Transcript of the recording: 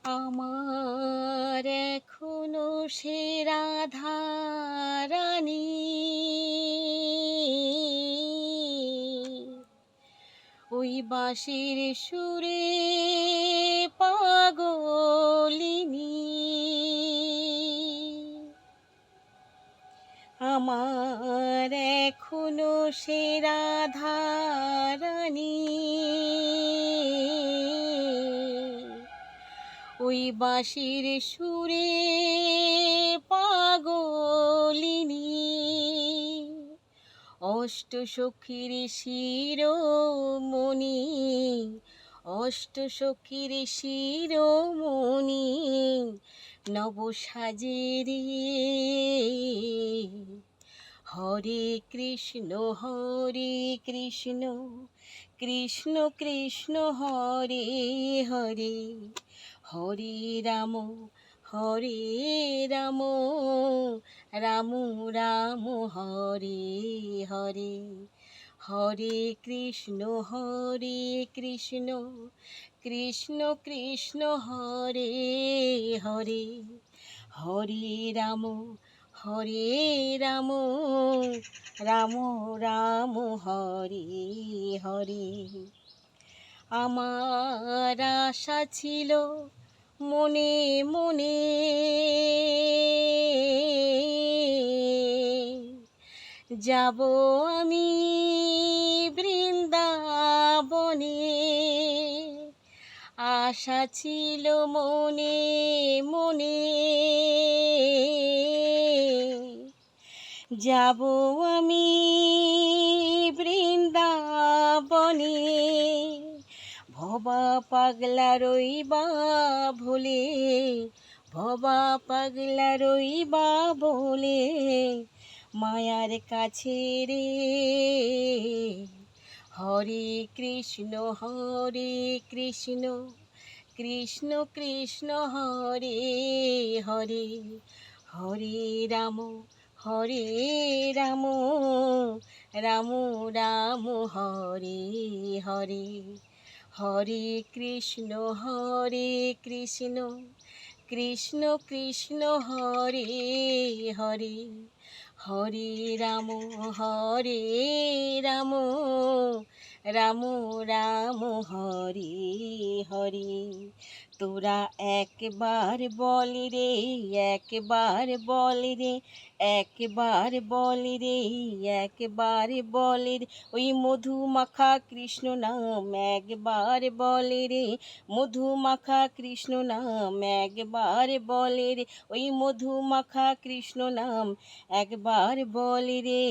আমার এখনো সে রাধারানী, ওই বাঁশির সুরে পাগলিনী। আমার এখনো সে রাধারানী, ওই বাঁশির সুরে পাগলিনী। অষ্টসখীর শিরোমণি, অষ্টসখীর শিরোমণি, নব সাজেরে। হরে কৃষ্ণ কৃষ্ণ কৃষ্ণ হরে হরে, হরে রাম রাম রাম হরে হরে। হরে কৃষ্ণ কৃষ্ণ কৃষ্ণ হরে হরে, হরে রাম রাম রাম হরে হরে। আমার আশা ছিল মনে মনে, যাব আমি বৃন্দাবনে। আশা ছিল মনে মনে, যাব আমি বৃন্দাবনে। ভবা পাগলা রইবা ভুলে, ভবা পাগলা রইবা বলে, মায়ার কাছে রে। হরে কৃষ্ণ কৃষ্ণ কৃষ্ণ হরে হরে, হরে রাম রাম রাম হরে হরে। হরে কৃষ্ণ কৃষ্ণ কৃষ্ণ হরে হরে, হরে রাম রাম হরে হরে। তোরা একবার বল রে, একবার বল রে, একবার বল রে, একবার বল রে, ওই মধু মাখা কৃষ্ণ নাম একবার বল রে, মধু মাখা কৃষ্ণ নাম একবার বল রে, ওই মধু মাখা কৃষ্ণ নাম একবার বল রে।